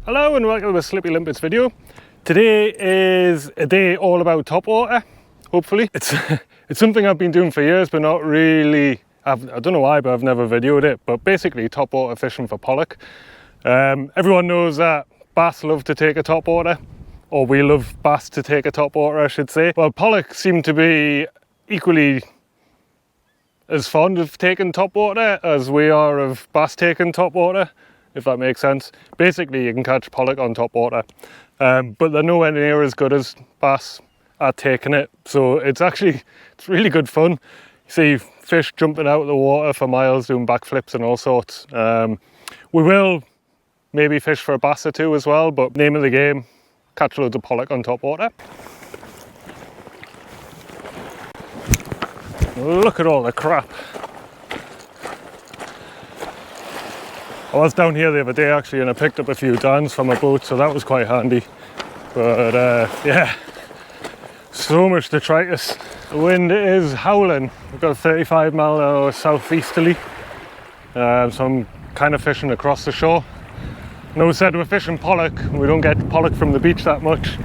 Hello and welcome to a Slippy Limpets video. Today is a day all about topwater, hopefully. It's something I've been doing for years but not really, I don't know why, but I've never videoed it. But basically topwater fishing for pollock. Everyone knows that bass love to take a topwater, or we love bass to take a topwater I should say. Well, pollock seem to be equally as fond of taking topwater as we are of bass taking topwater, if that makes sense. Basically you can catch pollock on topwater, but they're nowhere near as good as bass at taking it. So it's really good fun. You see fish jumping out of the water for miles doing backflips and all sorts. We will maybe fish for a bass or two as well, but name of the game, catch loads of pollock on topwater. Look at all the crap. I was down here the other day actually and I picked up a few darns from a boat, so that was quite handy. But yeah, so much detritus. The wind is howling. We've got a 35 mile an hour southeasterly, so I'm kind of fishing across the shore. I know we said we're fishing pollock, and we don't get pollock from the beach that much,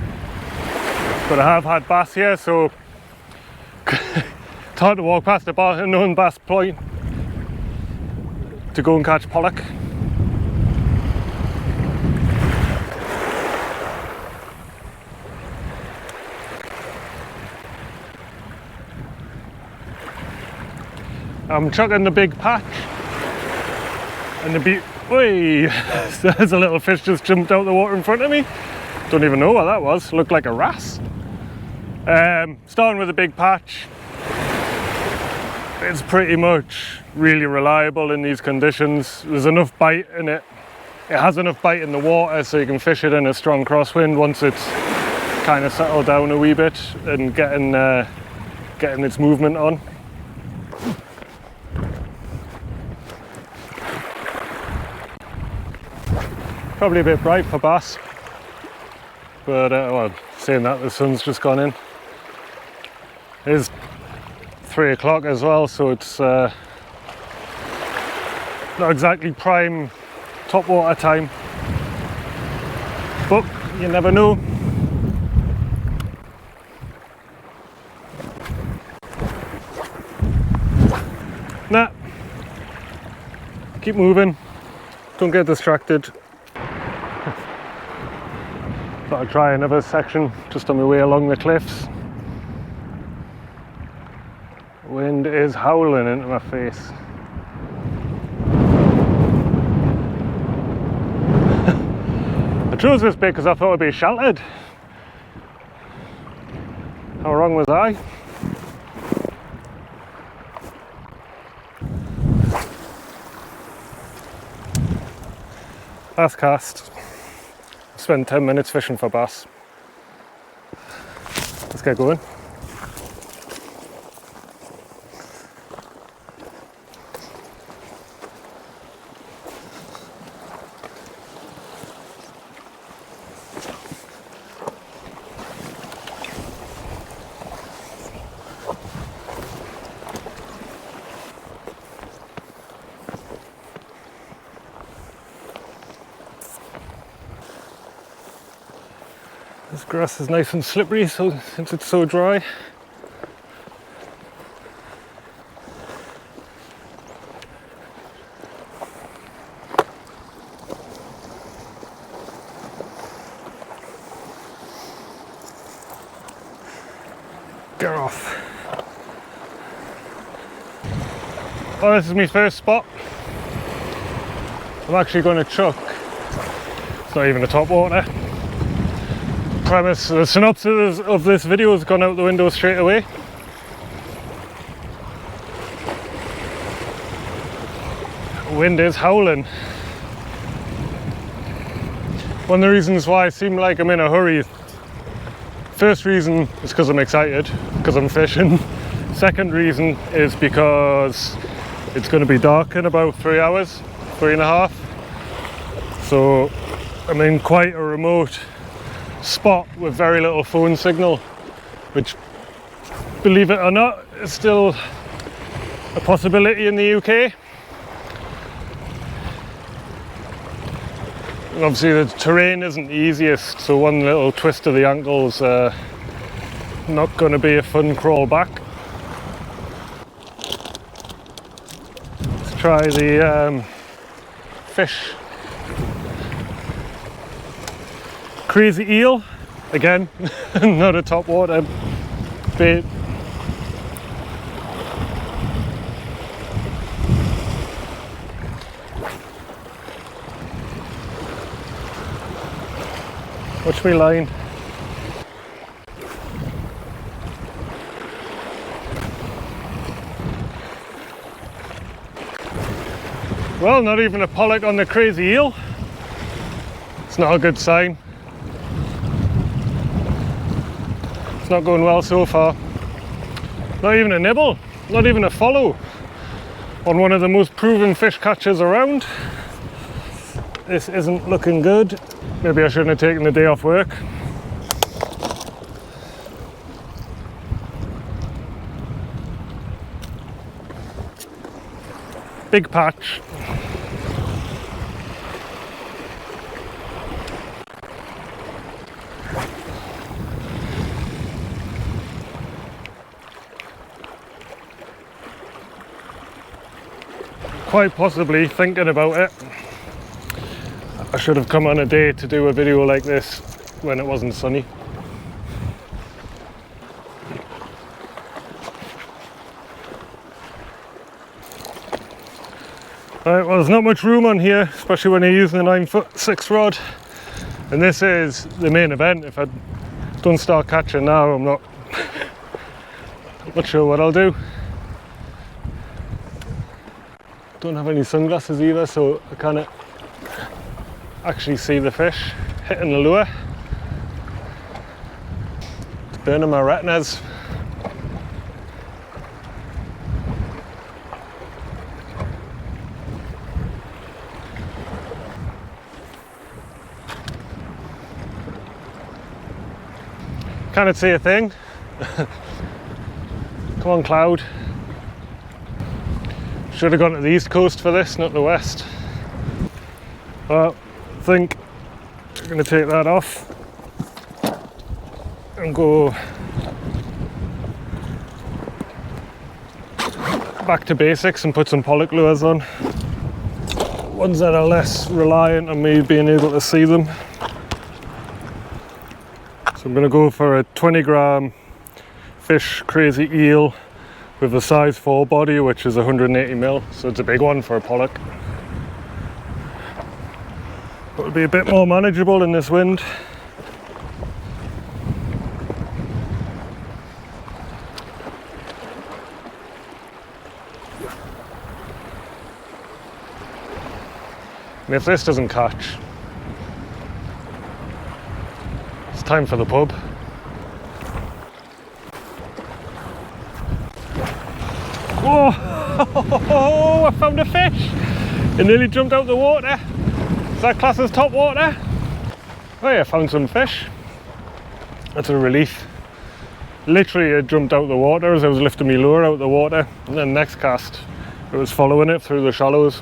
but I have had bass here, so it's hard to walk past a known bass point to go and catch pollock. I'm chucking the big patch and there's a little fish just jumped out the water in front of me. Don't even know what that was. Looked like a wrasse. Starting with a big patch. It's pretty much really reliable in these conditions. There's enough bite in it. It has enough bite in the water so you can fish it in a strong crosswind once it's kind of settled down a wee bit and getting its movement on. Probably a bit bright for bass, but well, saying that, the sun's just gone in. It is 3 o'clock as well, so it's not exactly prime topwater time, but you never know. Nah, keep moving, don't get distracted. Thought I'd try another section just on my way along the cliffs. Wind is howling into my face. I chose this bit because I thought it'd be sheltered. How wrong was I? Last cast. Spend 10 minutes fishing for bass. Let's get going. This grass is nice and slippery since it's so dry. Get off. Well, this is my first spot. I'm actually going to chuck. It's not even a topwater. The synopsis of this video has gone out the window straight away. Wind is howling. One of the reasons why I seem like I'm in a hurry, first reason is because I'm excited, because I'm fishing. Second reason is because it's going to be dark in about 3 hours, 3.5. So I'm in quite a remote spot with very little phone signal, which, believe it or not, is still a possibility in the UK. Obviously the terrain isn't the easiest, so one little twist of the ankle's not going to be a fun crawl back. Let's try the fish. Crazy eel, again, not a top water bait. Watch me line. Well, not even a pollock on the crazy eel. It's not a good sign. It's not going well so far. Not even a nibble, not even a follow on one of the most proven fish catchers around. This isn't looking good. Maybe I shouldn't have taken the day off work. Big patch. Quite possibly, thinking about it, I should have come on a day to do a video like this when it wasn't sunny. Right, well, there's not much room on here, especially when you're using a 9'6" rod. And this is the main event. If I don't start catching now, I'm not sure what I'll do. Don't have any sunglasses either, so I can't actually see the fish hitting the lure. It's burning my retinas. Can't see a thing. Come on, cloud. Should have gone to the east coast for this, not the west. Well, I think I'm going to take that off and go back to basics and put some pollock lures on. Ones that are less reliant on me being able to see them. So I'm going to go for a 20-gram fish crazy eel with a size 4 body, which is 180mm, so it's a big one for a pollock. But it'll be a bit more manageable in this wind. And if this doesn't catch, it's time for the pub. Oh, I found a fish! It nearly jumped out the water. Is that classed as top water? Oh yeah, I found some fish. That's a relief. Literally it jumped out the water as I was lifting my lure out the water, and then next cast it was following it through the shallows.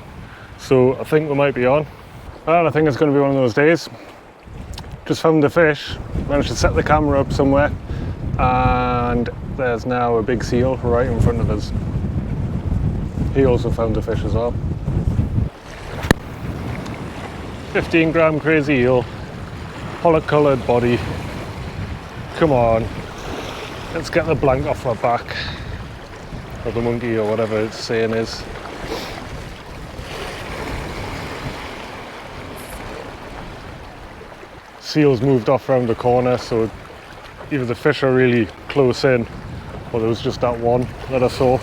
So I think we might be on. Well, I think it's going to be one of those days. Just found the fish, managed to set the camera up somewhere, and there's now a big seal right in front of us. He also found a fish as well. 15-gram crazy eel, pollock coloured body. Come on, let's get the blank off my back, or the monkey, or whatever its saying is. Seal's moved off round the corner, so either the fish are really close in, or there was just that one that I saw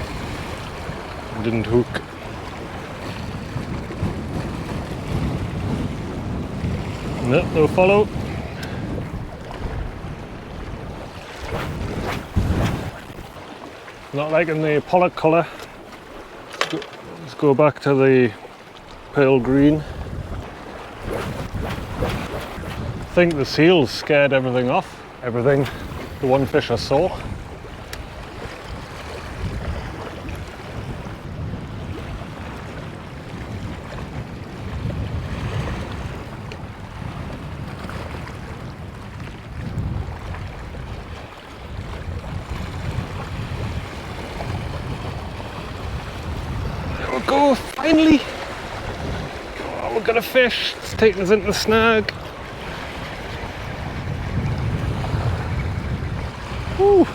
and didn't hook. No follow. Not liking the pollock colour. Let's go back to the pale green. I think the seals scared everything off. Everything. The one fish I saw. finally! Oh, we've got a fish. It's taking us into the snag. Woo.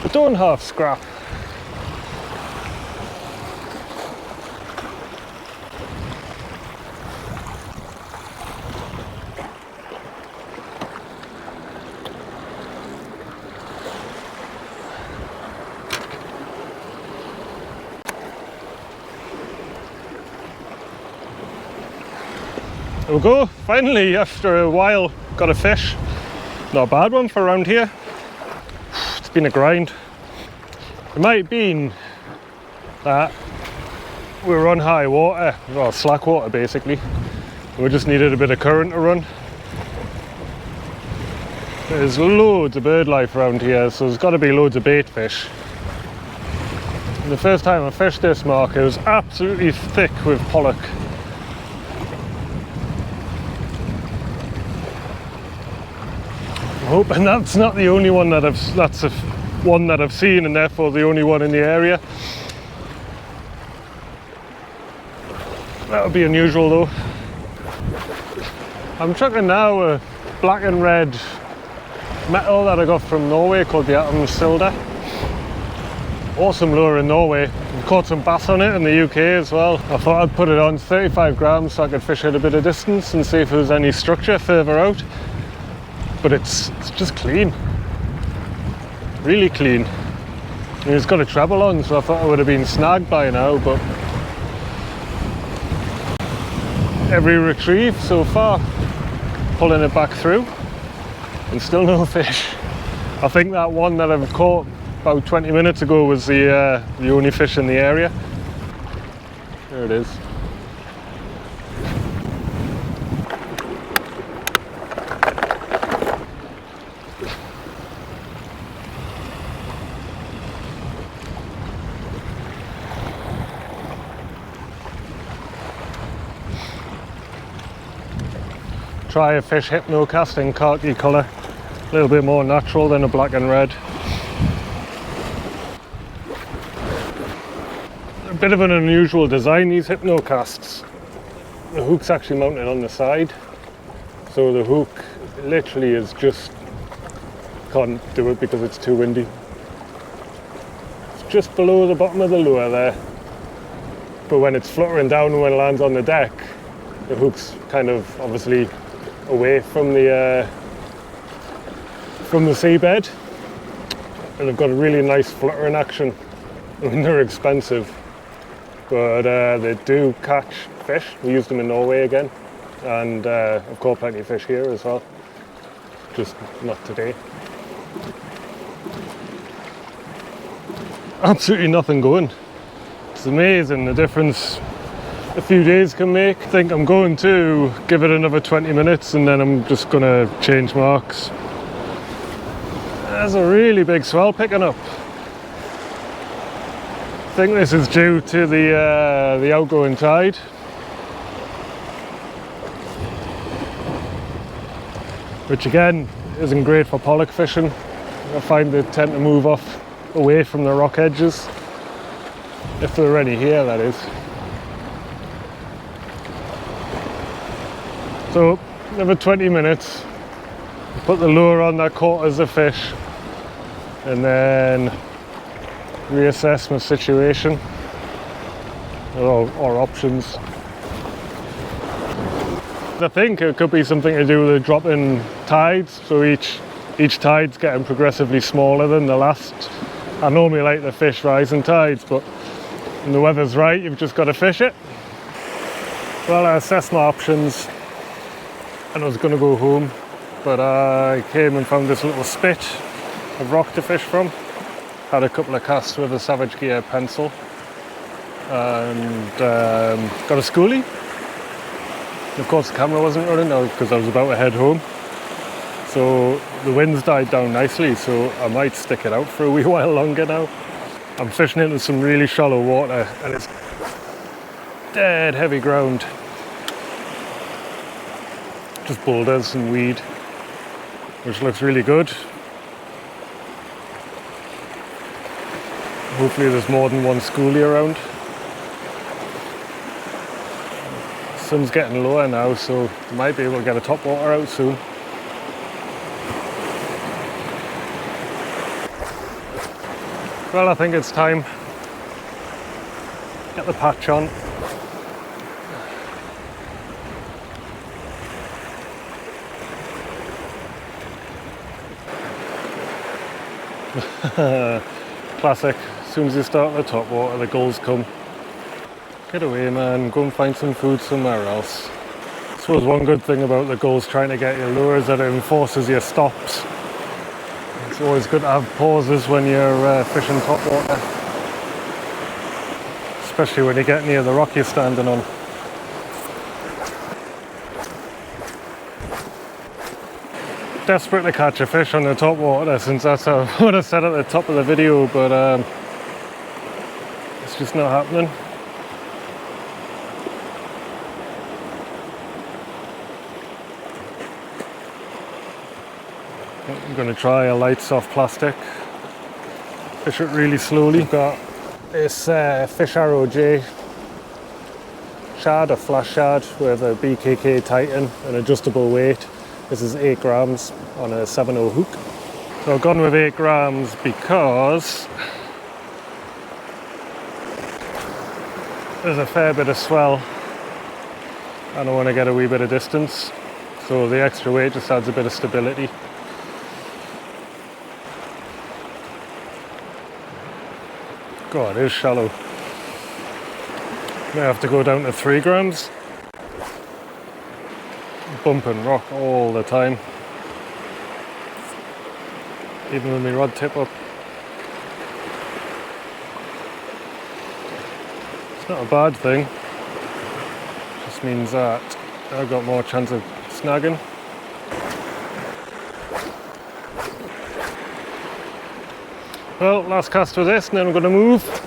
I don't have scrap. There we go, finally, after a while, got a fish. Not a bad one for around here. It's been a grind. It might have been that we were on high water, well, slack water basically. We just needed a bit of current to run. There's loads of bird life around here, so there's got to be loads of bait fish. And the first time I fished this mark, it was absolutely thick with pollock. I'm hoping that's not the only one that I've seen, and therefore the only one in the area. That would be unusual though. I'm chucking now a black and red metal that I got from Norway called the MagSealed. Awesome lure in Norway. I've caught some bass on it in the UK as well. I thought I'd put it on 35 grams so I could fish at a bit of distance and see if there was any structure further out. But it's just clean, really clean. I mean, it's got a treble on, so I thought I would have been snagged by now, but every retrieve so far, pulling it back through, and still no fish. I think that one that I've caught about 20 minutes ago was the only fish in the area. There it is. Try a fish hypno casting khaki colour, a little bit more natural than a black and red. A bit of an unusual design, these hypno casts. The hook's actually mounted on the side, so the hook literally is just, can't do it because it's too windy. It's just below the bottom of the lure there, but when it's fluttering down and when it lands on the deck, the hook's kind of obviously away from the seabed, and they've got a really nice fluttering action. I mean, they're expensive, but they do catch fish. We used them in Norway again, and I've caught plenty of fish here as well, just not today. Absolutely nothing going. It's amazing the difference a few days can make. I think I'm going to give it another 20 minutes and then I'm just going to change marks. There's a really big swell picking up. I think this is due to the outgoing tide. Which again isn't great for pollock fishing. I find they tend to move off away from the rock edges. If there are any here, that is. So, another 20 minutes, put the lure on that caught as a fish, and then reassess my situation, or options. I think it could be something to do with the drop in tides, so each tide's getting progressively smaller than the last. I normally like the fish rising tides, but when the weather's right, you've just got to fish it. Well, I assessed my options, and I was going to go home, but I came and found this little spit of rock to fish from. Had a couple of casts with a Savage Gear pencil, and got a schoolie. Of course the camera wasn't running now because I was about to head home, so the wind's died down nicely, so I might stick it out for a wee while longer now. I'm fishing into some really shallow water, and it's dead heavy ground. Just boulders and weed, which looks really good. Hopefully there's more than one schoolie around. The sun's getting lower now, so I might be able to get a topwater out soon. Well, I think it's time. Get the patch on. Classic. As soon as you start the top water, the gulls come. Get away, man. Go and find some food somewhere else. I suppose one good thing about the gulls trying to get your lure is that it enforces your stops. It's always good to have pauses when you're fishing top water, especially when you get near the rock you're standing on. Desperate to catch a fish on the top water, since that's what I said at the top of the video, but it's just not happening. I'm going to try a light soft plastic, fish it really slowly. Got this Fish Arrow J shad, a flash shad with a BKK Titan, an adjustable weight. This is 8 grams on a 7/0 hook. So I've gone with 8 grams because there's a fair bit of swell and I want to get a wee bit of distance. So the extra weight just adds a bit of stability. God, it is shallow. May have to go down to 3 grams. Bumping rock all the time, even with my rod tip up. It's not a bad thing, just means that I've got more chance of snagging. Well, last cast with this and then I'm going to move.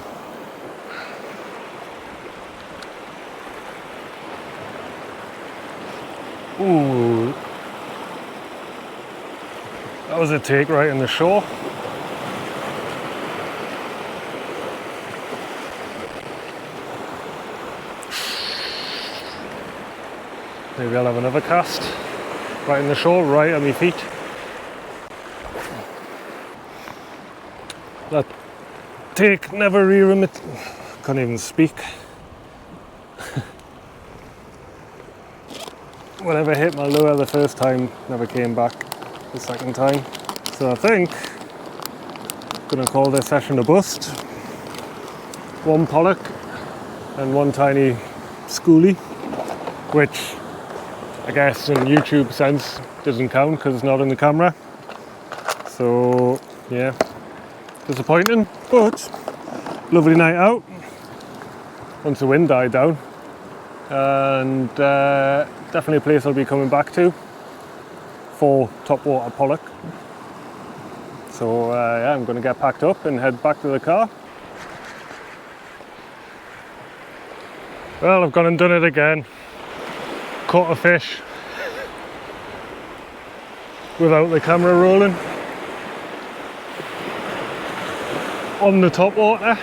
Ooh, that was a take right in the shore. Maybe I'll have another cast right in the shore, right on my feet. That take never re-remit. Can't even speak. Whatever hit my lure the first time never came back the second time. So I think I'm going to call this session a bust. 1 pollock and 1 tiny schoolie, which I guess in YouTube sense doesn't count because it's not in the camera. So yeah, disappointing, but lovely night out once the wind died down, and definitely a place I'll be coming back to for topwater pollock. So yeah, I'm going to get packed up and head back to the car. Well, I've gone and done it again. Caught a fish without the camera rolling on the topwater.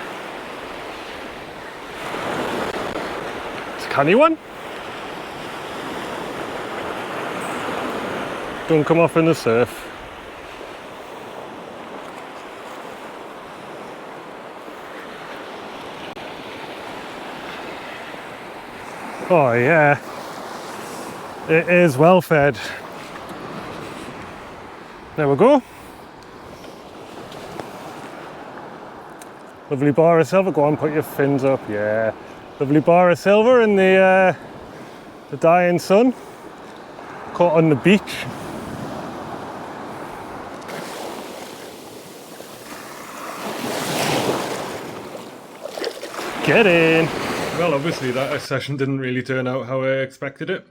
It's a canny one. Don't come off in the surf. Oh yeah, it is well fed. There we go. Lovely bar of silver. Go on, put your fins up. Yeah, lovely bar of silver in the dying sun. Caught on the beach. Get in. Well, obviously that session didn't really turn out how I expected it.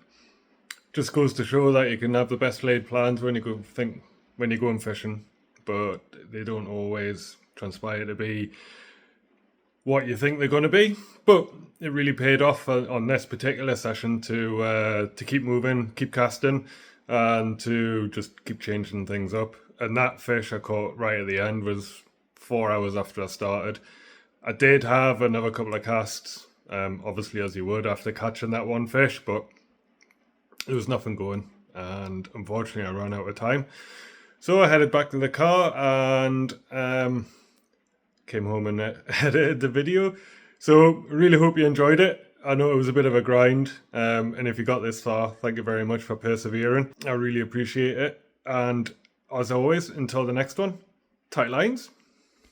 Just goes to show that you can have the best laid plans when you go fishing, but they don't always transpire to be what you think they're going to be, but it really paid off on this particular session to keep moving, keep casting, and to just keep changing things up. And that fish I caught right at the end was 4 hours after I started. I did have another couple of casts, obviously as you would after catching that one fish, but there was nothing going, and unfortunately I ran out of time. So I headed back to the car and came home and edited the video. So really hope you enjoyed it. I know it was a bit of a grind, and if you got this far, thank you very much for persevering. I really appreciate it. And as always, until the next one, tight lines.